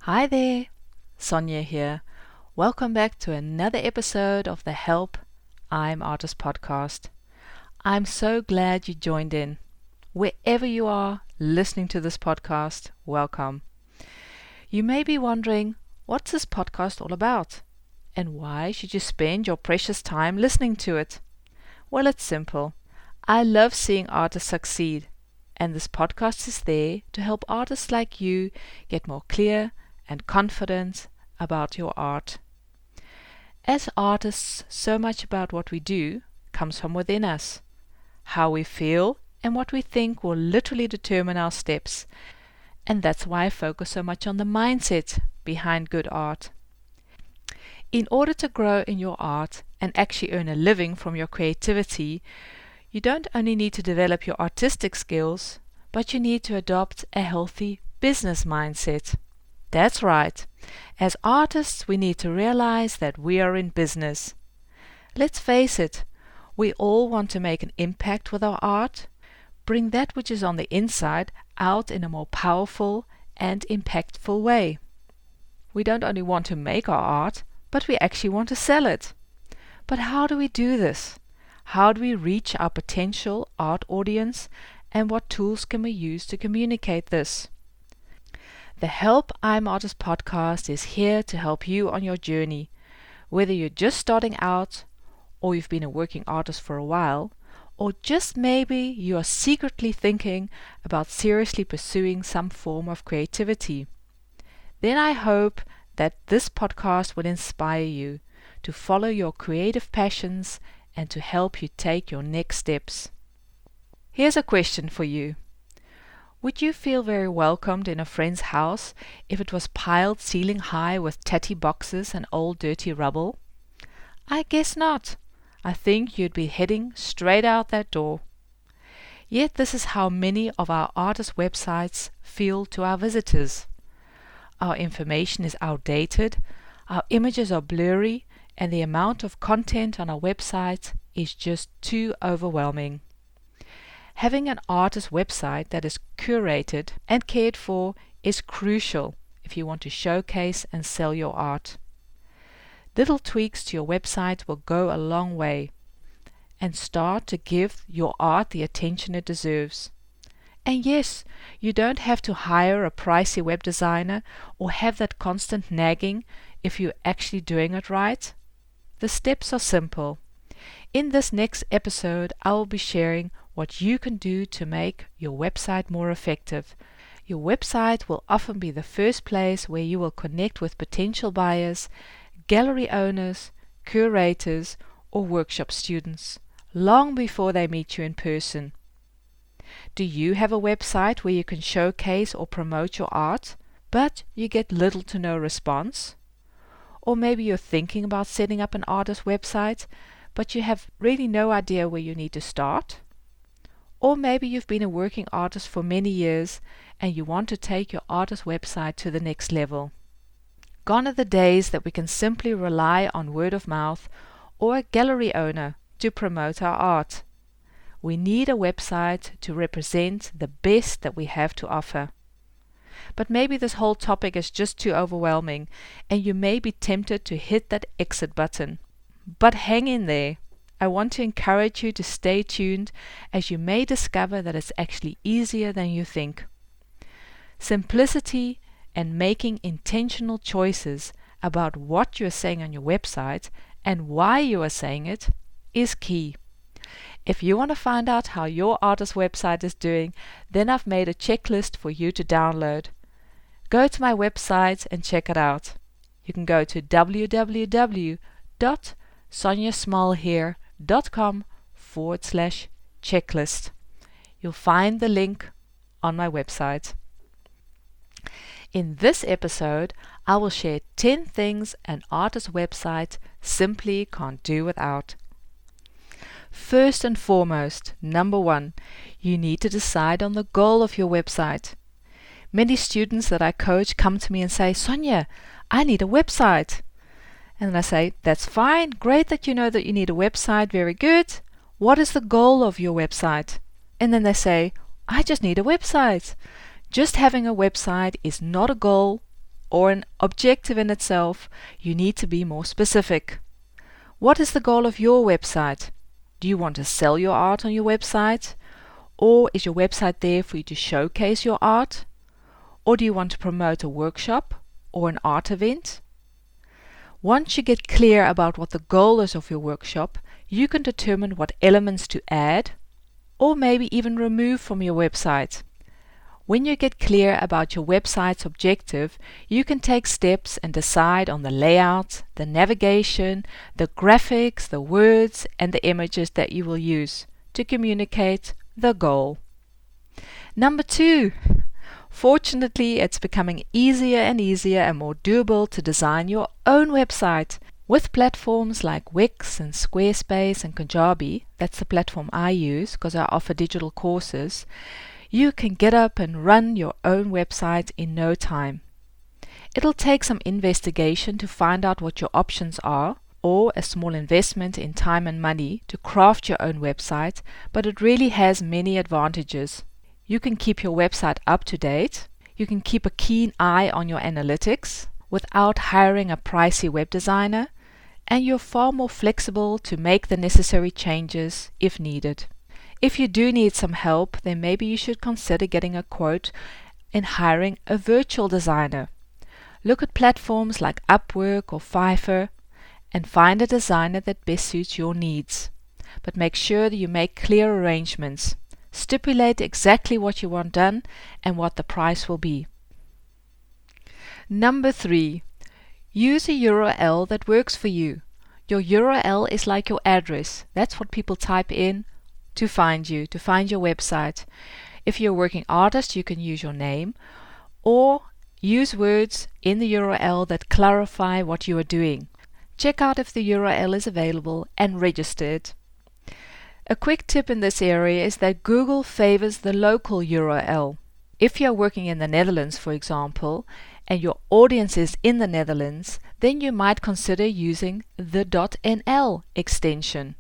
Hi there, Sonia here. Welcome back to another episode of the Help I'm Artist podcast. I'm so glad you joined in. Wherever you are listening to this podcast, welcome. You may be wondering, what's this podcast all about? And why should you spend your precious time listening to it? Well, it's simple. I love seeing artists succeed, and this podcast is there to help artists like you get more clear and confident about your art. As artists, so much about what we do comes from within us. How we feel and what we think will literally determine our steps, and that's why I focus so much on the mindset behind good art. In order to grow in your art and actually earn a living from your creativity, you don't only need to develop your artistic skills, but you need to adopt a healthy business mindset. That's right. As artists, we need to realize that we are in business. Let's face it, we all want to make an impact with our art, bring that which is on the inside out in a more powerful and impactful way. We don't only want to make our art, but we actually want to sell it. But how do we do this? How do we reach our potential art audience, and what tools can we use to communicate this? The Help I'm Artist podcast is here to help you on your journey. Whether you're just starting out, or you've been a working artist for a while, or just maybe you are secretly thinking about seriously pursuing some form of creativity, then I hope that this podcast will inspire you to follow your creative passions and to help you take your next steps. Here's a question for you. Would you feel very welcomed in a friend's house if it was piled ceiling high with tatty boxes and old dirty rubble? I guess not. I think you'd be heading straight out that door. Yet this is how many of our artist websites feel to our visitors. Our information is outdated, our images are blurry, and the amount of content on our website is just too overwhelming. Having an artist website that is curated and cared for is crucial if you want to showcase and sell your art. Little tweaks to your website will go a long way and start to give your art the attention it deserves. And yes, you don't have to hire a pricey web designer or have that constant nagging if you're actually doing it right. The steps are simple. In this next episode, I will be sharing what you can do to make your website more effective. Your website will often be the first place where you will connect with potential buyers, gallery owners, curators, or workshop students, long before they meet you in person. Do you have a website where you can showcase or promote your art, but you get little to no response? Or maybe you're thinking about setting up an artist website, but you have really no idea where you need to start? Or maybe you've been a working artist for many years and you want to take your artist website to the next level. Gone are the days that we can simply rely on word of mouth or a gallery owner to promote our art. We need a website to represent the best that we have to offer. But maybe this whole topic is just too overwhelming and you may be tempted to hit that exit button. But hang in there. I want to encourage you to stay tuned, as you may discover that it's actually easier than you think. Simplicity and making intentional choices about what you are saying on your website and why you are saying it is key. If you want to find out how your artist website is doing, then I've made a checklist for you to download. Go to my website and check it out. You can go to www.soniasmallhere.com/checklist. You'll find the link on my website. In this episode, I will share 10 things an artist website simply can't do without. First and foremost, number 1, you need to decide on the goal of your website. Many students that I coach come to me and say, Sonia, I need a website. And I say, that's fine, great that you know that you need a website, very good. What is the goal of your website? And then they say, I just need a website. Just having a website is not a goal, or an objective in itself, you need to be more specific. What is the goal of your website? Do you want to sell your art on your website? Or is your website there for you to showcase your art? Or do you want to promote a workshop or an art event? Once you get clear about what the goal is of your workshop, you can determine what elements to add or maybe even remove from your website. When you get clear about your website's objective, you can take steps and decide on the layout, the navigation, the graphics, the words, and the images that you will use to communicate the goal. Number 2. Fortunately, it's becoming easier and more doable to design your own website. With platforms like Wix and Squarespace and Kajabi, that's the platform I use because I offer digital courses, you can get up and run your own website in no time. It'll take some investigation to find out what your options are, or a small investment in time and money to craft your own website, but it really has many advantages. You can keep your website up to date, you can keep a keen eye on your analytics without hiring a pricey web designer, and you're far more flexible to make the necessary changes if needed. If you do need some help, then maybe you should consider getting a quote and hiring a virtual designer. Look at platforms like Upwork or Fiverr and find a designer that best suits your needs. But make sure that you make clear arrangements. Stipulate exactly what you want done and what the price will be. Number 3. Use a URL that works for you. Your URL is like your address. That's what people type in to find you, to find your website. If you're a working artist, you can use your name or use words in the URL that clarify what you are doing. Check out if the URL is available and register it. A quick tip in this area is that Google favors the local URL. If you're working in the Netherlands, for example, and your audience is in the Netherlands, then you might consider using the .nl extension.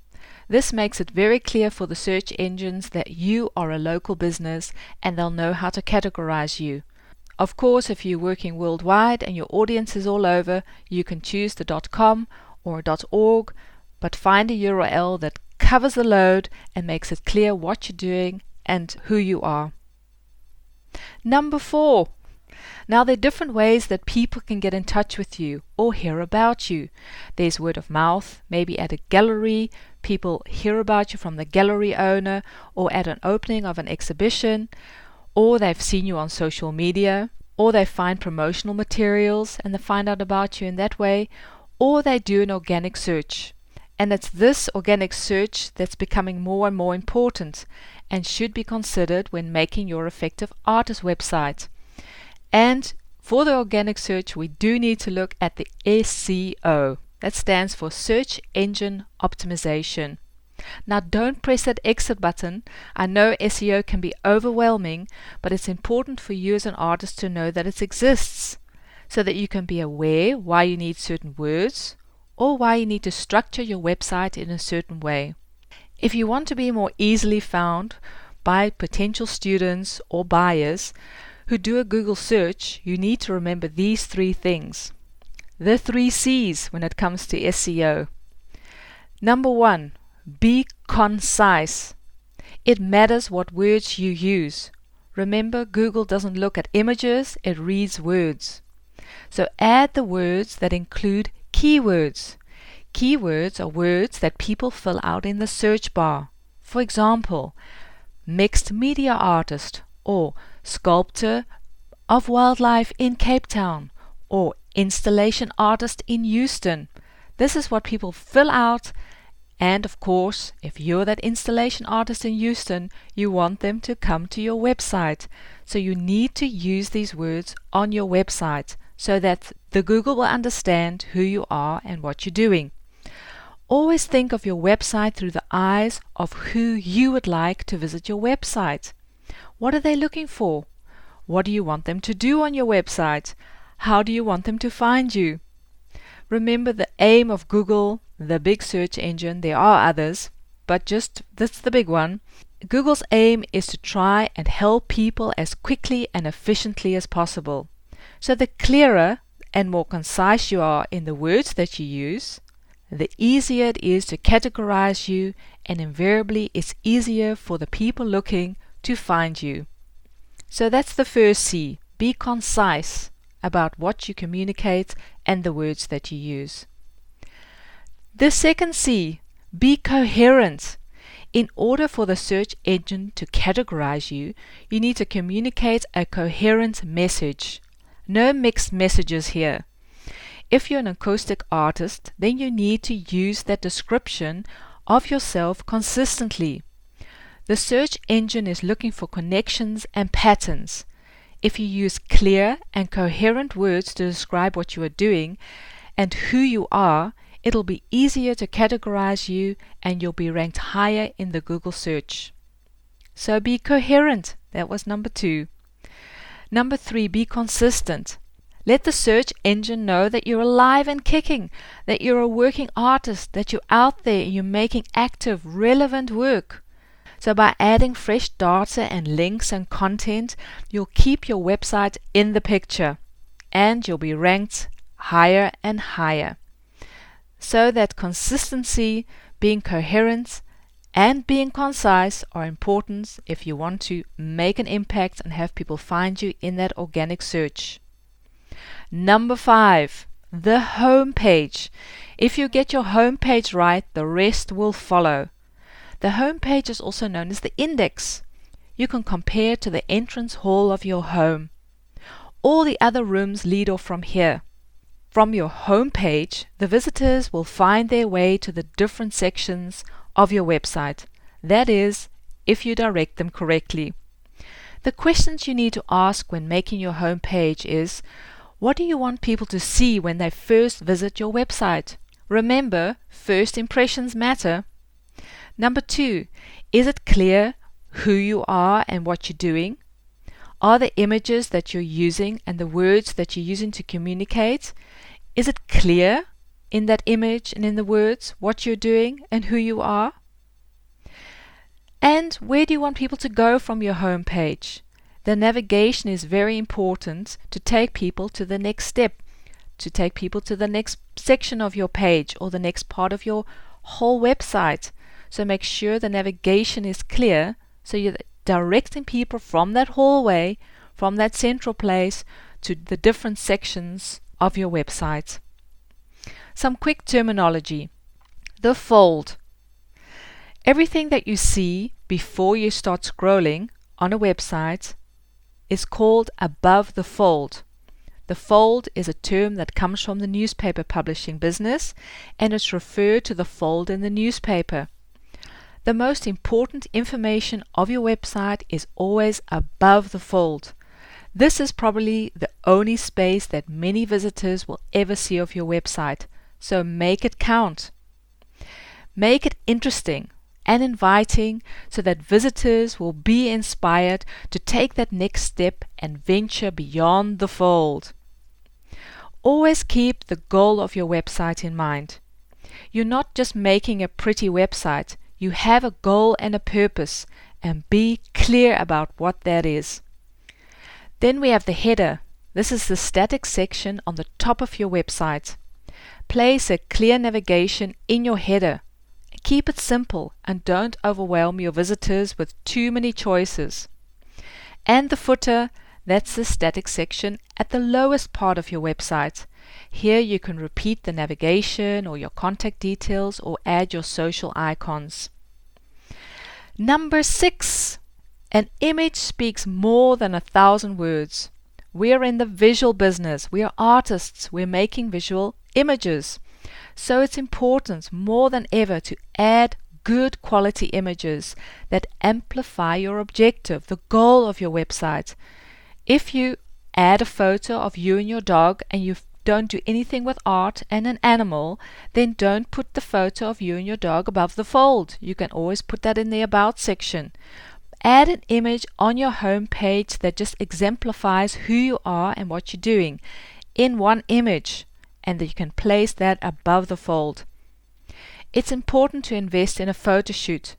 This makes it very clear for the search engines that you are a local business and they'll know how to categorize you. Of course, if you're working worldwide and your audience is all over, you can choose the .com or .org, but find a URL that covers the load and makes it clear what you're doing and who you are. Number 4. Now, there are different ways that people can get in touch with you or hear about you. There's word of mouth, maybe at a gallery. People hear about you from the gallery owner or at an opening of an exhibition, or they've seen you on social media, or they find promotional materials and they find out about you in that way, or they do an organic search. And it's this organic search that's becoming more and more important and should be considered when making your effective artist website. And for the organic search, we do need to look at the SEO. That stands for Search Engine Optimization. Now, don't press that exit button. I know SEO can be overwhelming, but it's important for you as an artist to know that it exists so that you can be aware why you need certain words or why you need to structure your website in a certain way. If you want to be more easily found by potential students or buyers who do a Google search, you need to remember these 3 things. The 3 C's when it comes to SEO. Number 1, be concise. It matters what words you use. Remember, Google doesn't look at images, it reads words. So add the words that include keywords. Keywords are words that people fill out in the search bar. For example, mixed media artist, or sculptor of wildlife in Cape Town, or installation artist in Houston. This is what people fill out, and of course, if you're that installation artist in Houston, you want them to come to your website. So you need to use these words on your website so that the Google will understand who you are and what you're doing. Always think of your website through the eyes of who you would like to visit your website. What are they looking for? What do you want them to do on your website? How do you want them to find you? Remember, the aim of Google, the big search engine, there are others, but that's the big one. Google's aim is to try and help people as quickly and efficiently as possible. So the clearer and more concise you are in the words that you use, the easier it is to categorize you, and invariably it's easier for the people looking to find you. So that's the first C. Be concise about what you communicate and the words that you use. The second C. Be coherent. In order for the search engine to categorize you, you need to communicate a coherent message. No mixed messages here. If you're an acoustic artist, then you need to use that description of yourself consistently. The search engine is looking for connections and patterns. If you use clear and coherent words to describe what you are doing and who you are, it'll be easier to categorize you and you'll be ranked higher in the Google search. So be coherent. That was number 2. Number 3, be consistent. Let the search engine know that you're alive and kicking, that you're a working artist, that you're out there and you're making active, relevant work. So by adding fresh data and links and content, you'll keep your website in the picture and you'll be ranked higher and higher. So that consistency, being coherent, and being concise are important if you want to make an impact and have people find you in that organic search. Number 5, the home page. If you get your home page right, the rest will follow. The home page is also known as the index. You can compare to the entrance hall of your home. All the other rooms lead off from here. From your home page, the visitors will find their way to the different sections of your website. That is, if you direct them correctly. The questions you need to ask when making your home page is, what do you want people to see when they first visit your website? Remember, first impressions matter. Number 2, is it clear who you are and what you're doing? Are the images that you're using and the words that you're using to communicate, is it clear in that image and in the words what you're doing and who you are? And where do you want people to go from your home page? The navigation is very important to take people to the next step, to take people to the next section of your page or the next part of your whole website. So make sure the navigation is clear so you're directing people from that hallway, from that central place, to the different sections of your website. Some quick terminology. The fold. Everything that you see before you start scrolling on a website is called above the fold. The fold is a term that comes from the newspaper publishing business, and it's referred to the fold in the newspaper. The most important information of your website is always above the fold. This is probably the only space that many visitors will ever see of your website, so make it count. Make it interesting and inviting so that visitors will be inspired to take that next step and venture beyond the fold. Always keep the goal of your website in mind. You're not just making a pretty website, you have a goal and a purpose, and be clear about what that is. Then we have the header. This is the static section on the top of your website. Place a clear navigation in your header. Keep it simple and don't overwhelm your visitors with too many choices. And the footer, that's the static section at the lowest part of your website. Here you can repeat the navigation or your contact details or add your social icons. Number 6. An image speaks more than 1,000 words. We're in the visual business. We are artists. We're making visual images. So it's important more than ever to add good quality images that amplify your objective, the goal of your website. If you add a photo of you and your dog and you don't do anything with art and an animal, then don't put the photo of you and your dog above the fold. You can always put that in the About section. Add an image on your home page that just exemplifies who you are and what you're doing in one image, and that you can place that above the fold. It's important to invest in a photo shoot,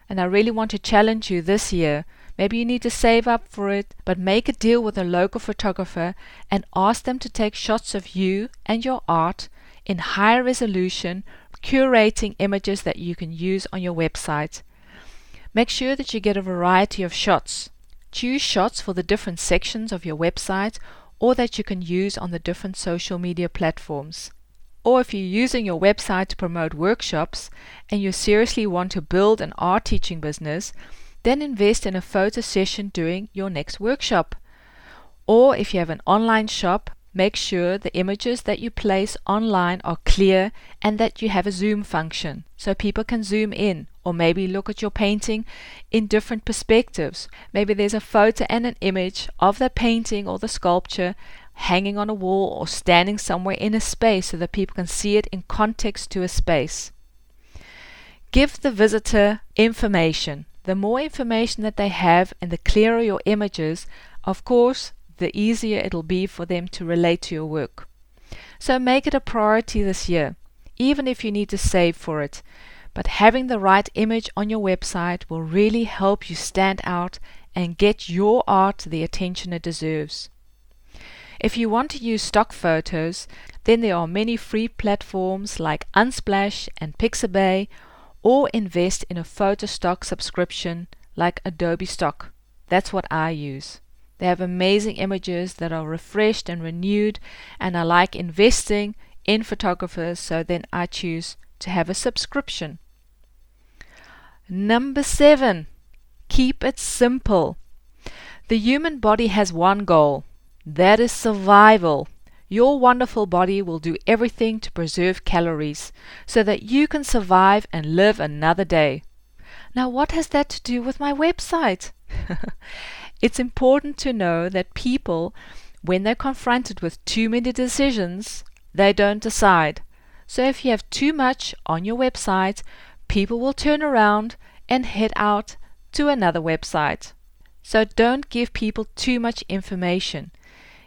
and I really want to challenge you this year Maybe you need to save up for it, but make a deal with a local photographer and ask them to take shots of you and your art in high resolution, curating images that you can use on your website. Make sure that you get a variety of shots. Choose shots for the different sections of your website or that you can use on the different social media platforms. Or if you're using your website to promote workshops and you seriously want to build an art teaching business, then invest in a photo session during your next workshop. Or if you have an online shop, make sure the images that you place online are clear and that you have a zoom function so people can zoom in, or maybe look at your painting in different perspectives. Maybe there's a photo and an image of the painting or the sculpture hanging on a wall or standing somewhere in a space so that people can see it in context to a space. Give the visitor information. The more information that they have and the clearer your images, of course, the easier it'll be for them to relate to your work. So make it a priority this year, even if you need to save for it. But having the right image on your website will really help you stand out and get your art the attention it deserves. If you want to use stock photos, then there are many free platforms like Unsplash and Pixabay, or invest in a photo stock subscription like Adobe Stock. That's what I use. They have amazing images that are refreshed and renewed, and I like investing in photographers, so then I choose to have a subscription. Number 7, keep it simple. The human body has one goal. That is survival. Your wonderful body will do everything to preserve calories so that you can survive and live another day. Now, what has that to do with my website? It's important to know that people, when they're confronted with too many decisions, they don't decide. So if you have too much on your website, people will turn around and head out to another website. So don't give people too much information.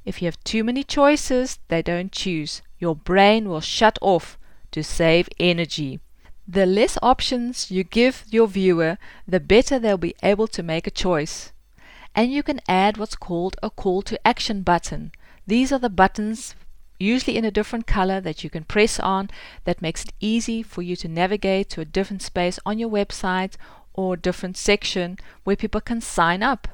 If you have too many choices, they don't choose. Your brain will shut off to save energy. The less options you give your viewer, the better they'll be able to make a choice. And you can add what's called a call to action button. These are the buttons, usually in a different color, that you can press on that makes it easy for you to navigate to a different space on your website or a different section where people can sign up,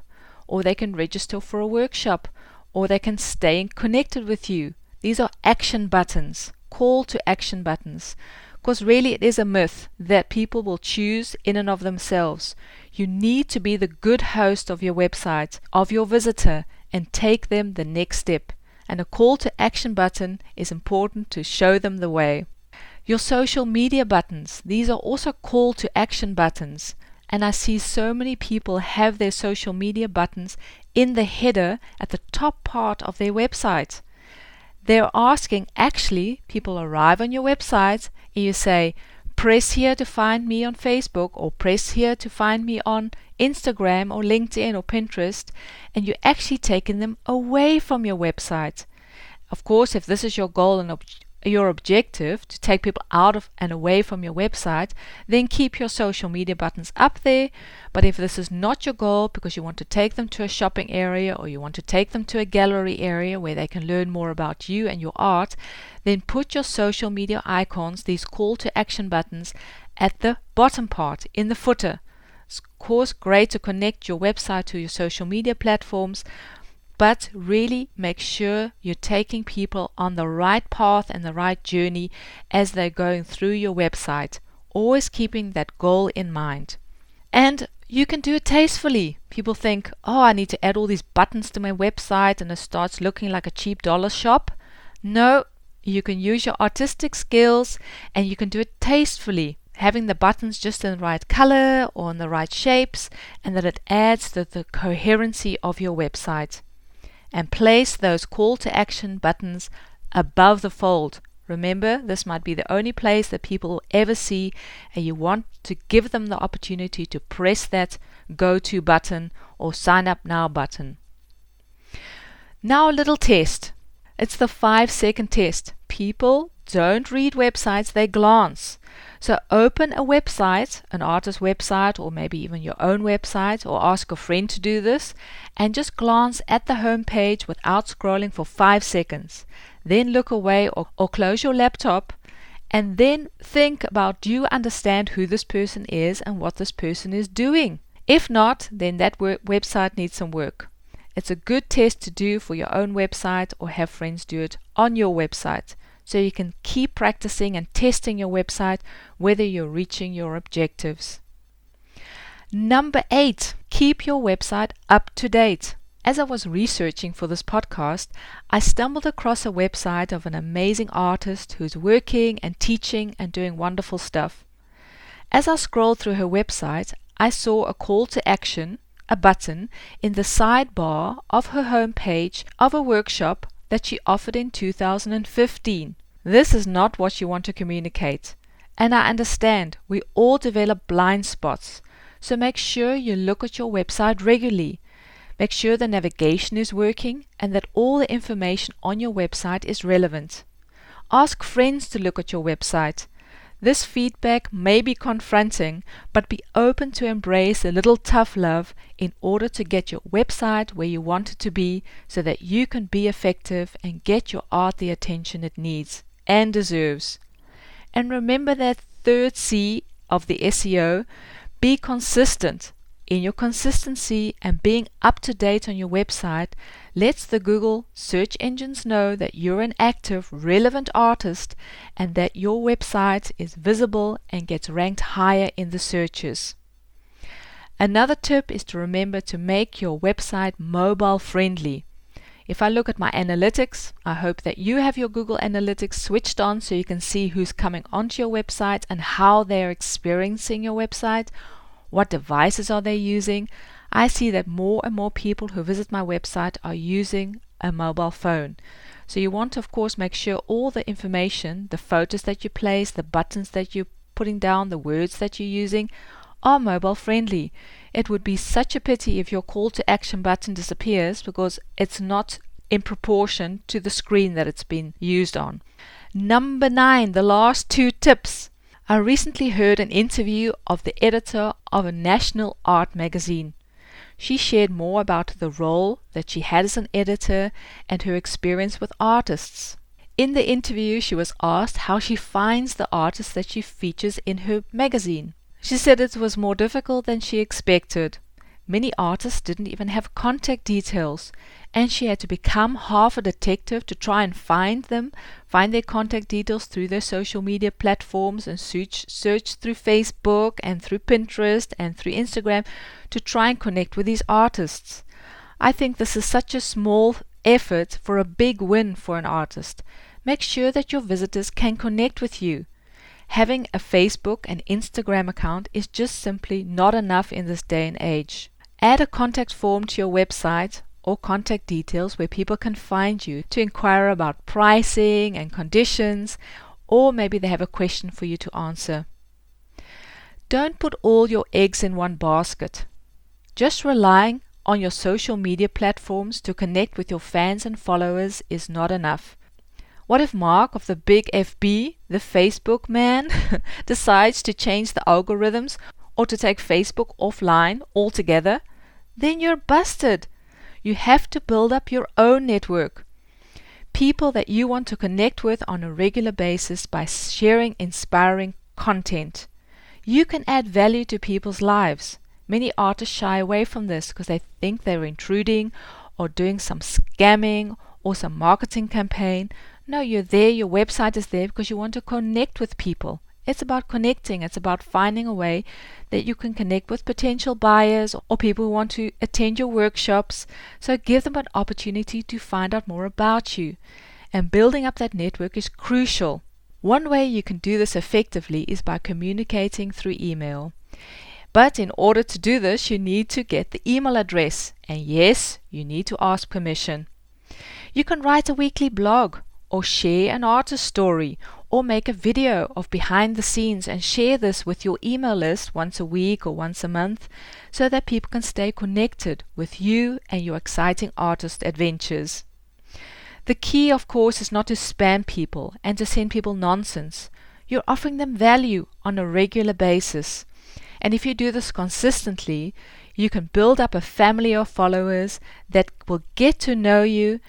or they can register for a workshop, or they can stay connected with you. These are action buttons, call to action buttons. Because really it is a myth that people will choose in and of themselves. You need to be the good host of your website, of your visitor, and take them the next step. And a call to action button is important to show them the way. Your social media buttons, these are also call to action buttons. And I see so many people have their social media buttons in the header at the top part of their website. They're asking, actually, people arrive on your website and you say, press here to find me on Facebook, or press here to find me on Instagram or LinkedIn or Pinterest, and you're actually taking them away from your website. Of course, if this is your goal and your objective, to take people out of and away from your website, then keep your social media buttons up there. But if this is not your goal, because you want to take them to a shopping area or you want to take them to a gallery area where they can learn more about you and your art, then put your social media icons, these call to action buttons, at the bottom part in the footer. It's of course great to connect your website to your social media platforms, but really make sure you're taking people on the right path and the right journey as they're going through your website, always keeping that goal in mind. And you can do it tastefully. People think, oh, I need to add all these buttons to my website and it starts looking like a cheap dollar shop. No, you can use your artistic skills and you can do it tastefully, having the buttons just in the right color or in the right shapes, and that it adds to the coherency of your website. And place those call to action buttons above the fold. Remember, this might be the only place that people will ever see, and you want to give them the opportunity to press that go to button or sign up now button. Now a little test. It's the 5-second test. People don't read websites, they glance. So open a website, an artist's website, or maybe even your own website, or ask a friend to do this, and just glance at the home page without scrolling for 5 seconds. Then look away or close your laptop, and then think about, do you understand who this person is and what this person is doing? If not, then that website needs some work. It's a good test to do for your own website or have friends do it on your website, so you can keep practicing and testing your website whether you're reaching your objectives. Number 8, keep your website up to date. As I was researching for this podcast, I stumbled across a website of an amazing artist who's working and teaching and doing wonderful stuff. As I scrolled through her website, I saw a call to action, a button, in the sidebar of her homepage of a workshop that she offered in 2015. This is not what you want to communicate. And I understand we all develop blind spots, so make sure you look at your website regularly. Make sure the navigation is working and that all the information on your website is relevant. Ask friends to look at your website. This feedback may be confronting, but be open to embrace a little tough love in order to get your website where you want it to be, so that you can be effective and get your art the attention it needs and deserves. And remember that third C of the SEO, be consistent. In your consistency and being up to date on your website lets the Google search engines know that you're an active, relevant artist and that your website is visible and gets ranked higher in the searches. Another tip is to remember to make your website mobile friendly. If I look at my analytics, I hope that you have your Google Analytics switched on so you can see who's coming onto your website and how they're experiencing your website. What devices are they using? I see that more and more people who visit my website are using a mobile phone. So you want to, of course, make sure all the information, the photos that you place, the buttons that you're putting down, the words that you're using, are mobile friendly. It would be such a pity if your call to action button disappears because it's not in proportion to the screen that it's been used on. Number 9, the last 2 tips. I recently heard an interview of the editor of a national art magazine. She shared more about the role that she had as an editor and her experience with artists. In the interview, she was asked how she finds the artists that she features in her magazine. She said it was more difficult than she expected. Many artists didn't even have contact details, and she had to become half a detective to try and find their contact details through their social media platforms and search through Facebook and through Pinterest and through Instagram to try and connect with these artists. I think this is such a small effort for a big win for an artist. Make sure that your visitors can connect with you. Having a Facebook and Instagram account is just simply not enough in this day and age. Add a contact form to your website or contact details where people can find you to inquire about pricing and conditions, or maybe they have a question for you to answer. Don't put all your eggs in one basket. Just relying on your social media platforms to connect with your fans and followers is not enough. What if Mark of the big FB, the Facebook man, decides to change the algorithms or to take Facebook offline altogether? Then you're busted. You have to build up your own network. People that you want to connect with on a regular basis by sharing inspiring content. You can add value to people's lives. Many artists shy away from this because they think they're intruding or doing some scamming or some marketing campaign. No, you're there, your website is there because you want to connect with people. It's about connecting. It's about finding a way that you can connect with potential buyers or people who want to attend your workshops. So give them an opportunity to find out more about you. And building up that network is crucial. One way you can do this effectively is by communicating through email. But in order to do this, you need to get the email address. And yes, you need to ask permission. You can write a weekly blog or share an artist story or make a video of behind the scenes and share this with your email list once a week or once a month so that people can stay connected with you and your exciting artist adventures. The key, of course, is not to spam people and to send people nonsense. You're offering them value on a regular basis. And if you do this consistently, you can build up a family of followers that will get to know you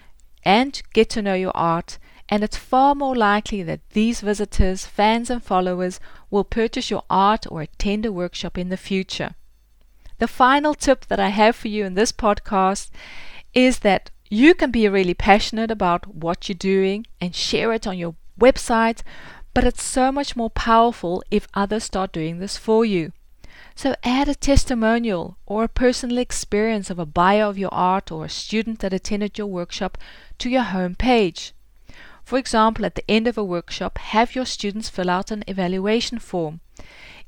and get to know your art. And it's far more likely that these visitors, fans and followers will purchase your art or attend a workshop in the future. The final tip that I have for you in this podcast is that you can be really passionate about what you're doing and share it on your website, but it's so much more powerful if others start doing this for you. So add a testimonial or a personal experience of a buyer of your art or a student that attended your workshop to your home page. For example, at the end of a workshop, have your students fill out an evaluation form.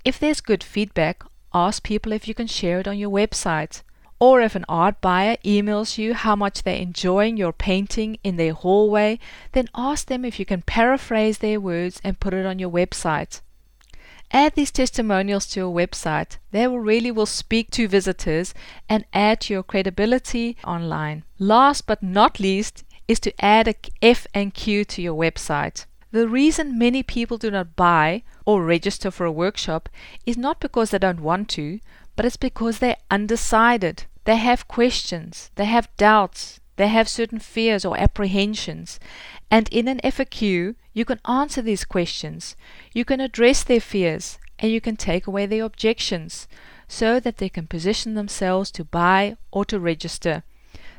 If there's good feedback, ask people if you can share it on your website. Or if an art buyer emails you how much they're enjoying your painting in their hallway, then ask them if you can paraphrase their words and put it on your website. Add these testimonials to your website. They will speak to visitors and add to your credibility online. Last but not least is to add a FAQ to your website. The reason many people do not buy or register for a workshop is not because they don't want to, but it's because they're undecided. They have questions, they have doubts, they have certain fears or apprehensions. And in an FAQ, you can answer these questions, you can address their fears, and you can take away their objections so that they can position themselves to buy or to register.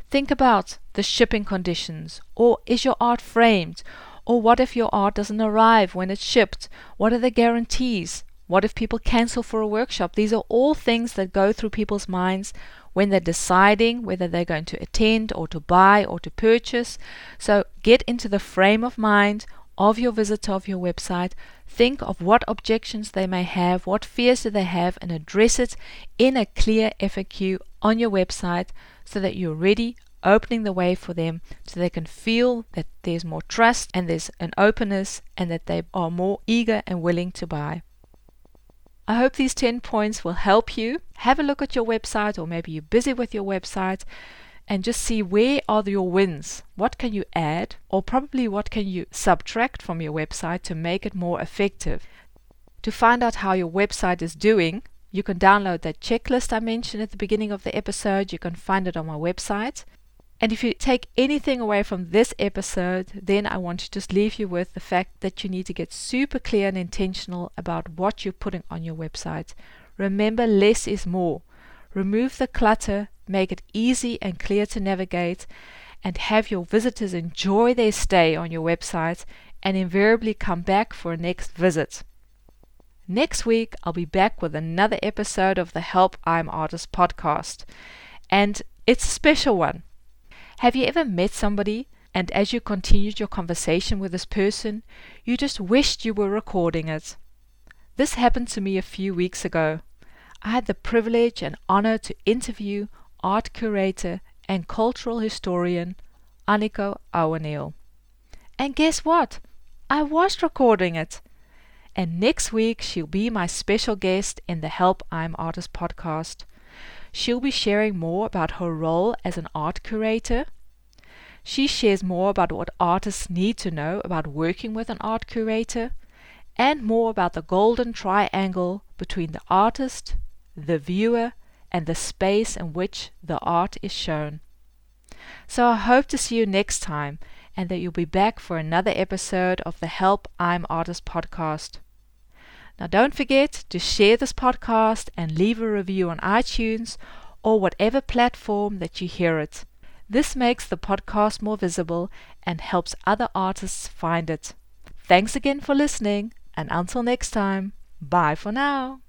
Think about the shipping conditions, or is your art framed? Or what if your art doesn't arrive when it's shipped? What are the guarantees? What if people cancel for a workshop? These are all things that go through people's minds when they're deciding whether they're going to attend or to buy or to purchase. So get into the frame of mind of your visitor of your website. Think of what objections they may have, what fears do they have, and address it in a clear FAQ on your website so that you're ready, opening the way for them so they can feel that there's more trust and there's an openness and that they are more eager and willing to buy. I hope these 10 points will help you. Have a look at your website, or maybe you're busy with your website, and just see where are your wins. What can you add, or probably what can you subtract from your website to make it more effective? To find out how your website is doing, you can download that checklist I mentioned at the beginning of the episode. You can find it on my website. And if you take anything away from this episode, then I want to just leave you with the fact that you need to get super clear and intentional about what you're putting on your website. Remember, less is more. Remove the clutter, make it easy and clear to navigate, and have your visitors enjoy their stay on your website and invariably come back for a next visit. Next week, I'll be back with another episode of the Help I'm Artist podcast. And it's a special one. Have you ever met somebody and as you continued your conversation with this person, you just wished you were recording it? This happened to me a few weeks ago. I had the privilege and honor to interview art curator and cultural historian Aniko Ouweneel. And guess what? I was recording it. And next week she'll be my special guest in the Help I'm Artist podcast. She'll be sharing more about her role as an art curator. She shares more about what artists need to know about working with an art curator, and more about the golden triangle between the artist, the viewer, and the space in which the art is shown. So I hope to see you next time, and that you'll be back for another episode of the Help I'm Artist podcast. Now don't forget to share this podcast and leave a review on iTunes or whatever platform that you hear it. This makes the podcast more visible and helps other artists find it. Thanks again for listening, and until next time, bye for now.